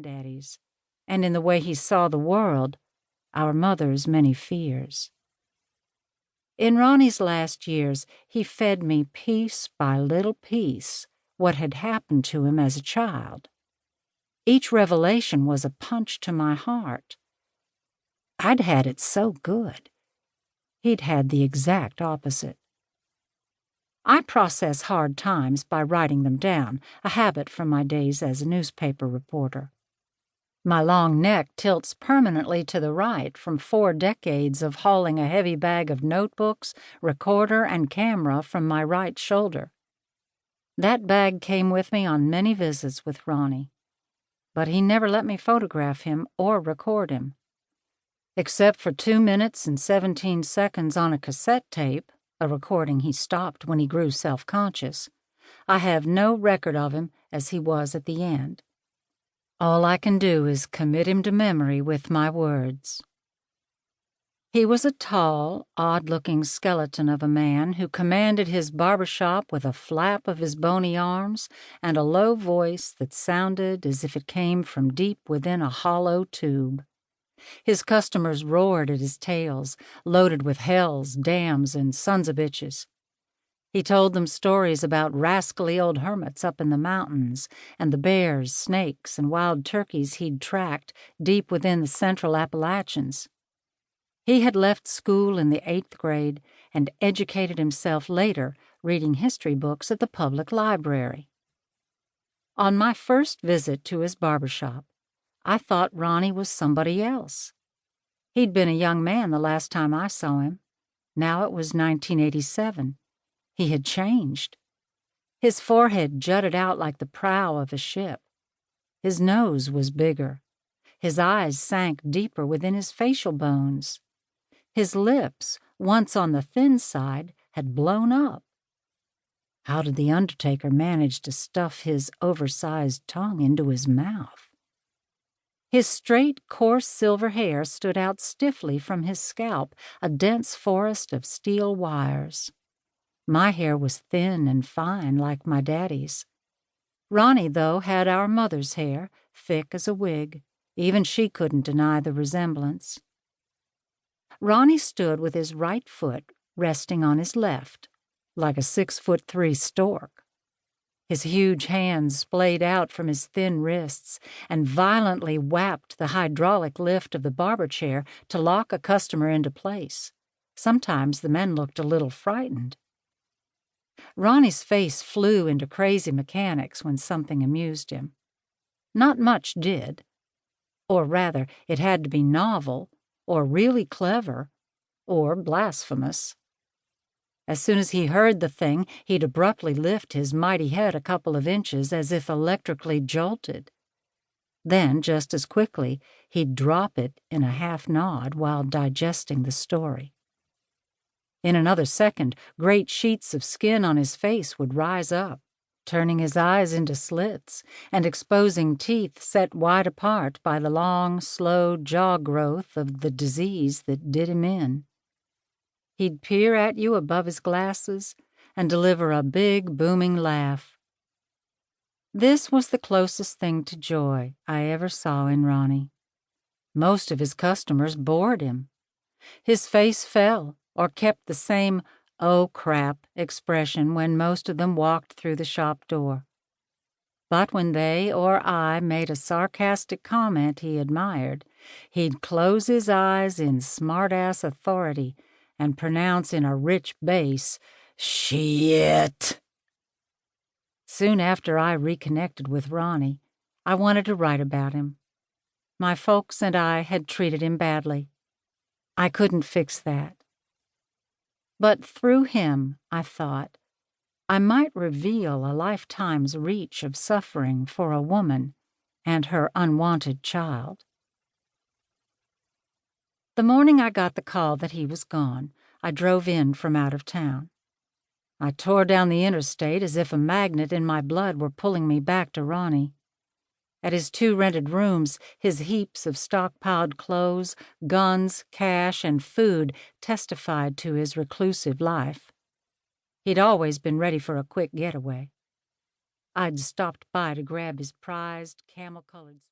granddaddy's, and in the way he saw the world, our mother's many fears. In Ronnie's last years, he fed me piece by little piece what had happened to him as a child. Each revelation was a punch to my heart. I'd had it so good. He'd had the exact opposite. I process hard times by writing them down, a habit from my days as a newspaper reporter. My long neck tilts permanently to the right from 4 decades of hauling a heavy bag of notebooks, recorder, and camera from my right shoulder. That bag came with me on many visits with Ronnie, but he never let me photograph him or record him. Except for 2 minutes and 17 seconds on a cassette tape, a recording he stopped when he grew self-conscious, I have no record of him as he was at the end. All I can do is commit him to memory with my words. He was a tall, odd-looking skeleton of a man who commanded his barbershop with a flap of his bony arms and a low voice that sounded as if it came from deep within a hollow tube. His customers roared at his tales, loaded with hells, damns, and sons-of-bitches. He told them stories about rascally old hermits up in the mountains and the bears, snakes, and wild turkeys he'd tracked deep within the central Appalachians. He had left school in the 8th grade and educated himself later reading history books at the public library. On my first visit to his barbershop, I thought Ronnie was somebody else. He'd been a young man the last time I saw him. Now it was 1987. He had changed. His forehead jutted out like the prow of a ship. His nose was bigger. His eyes sank deeper within his facial bones. His lips, once on the thin side, had blown up. How did the undertaker manage to stuff his oversized tongue into his mouth? His straight, coarse silver hair stood out stiffly from his scalp, a dense forest of steel wires. My hair was thin and fine like my daddy's. Ronnie, though, had our mother's hair, thick as a wig. Even she couldn't deny the resemblance. Ronnie stood with his right foot resting on his left, like a 6'3" stork. His huge hands splayed out from his thin wrists and violently whapped the hydraulic lift of the barber chair to lock a customer into place. Sometimes the men looked a little frightened. Ronnie's face flew into crazy mechanics when something amused him. Not much did. Or rather, it had to be novel, or really clever, or blasphemous. As soon as he heard the thing, he'd abruptly lift his mighty head a couple of inches as if electrically jolted. Then, just as quickly, he'd drop it in a half-nod while digesting the story. In another second, great sheets of skin on his face would rise up, turning his eyes into slits and exposing teeth set wide apart by the long, slow jaw growth of the disease that did him in. He'd peer at you above his glasses and deliver a big, booming laugh. This was the closest thing to joy I ever saw in Ronnie. Most of his customers bored him. His face fell or kept the same "oh crap" expression when most of them walked through the shop door. But when they or I made a sarcastic comment he admired, he'd close his eyes in smart-ass authority and pronounce in a rich bass, "Shit." Soon after I reconnected with Ronnie, I wanted to write about him. My folks and I had treated him badly. I couldn't fix that. But through him, I thought, I might reveal a lifetime's reach of suffering for a woman and her unwanted child. The morning I got the call that he was gone, I drove in from out of town. I tore down the interstate as if a magnet in my blood were pulling me back to Ronnie. At his 2 rented rooms, his heaps of stockpiled clothes, guns, cash, and food testified to his reclusive life. He'd always been ready for a quick getaway. I'd stopped by to grab his prized, camel-colored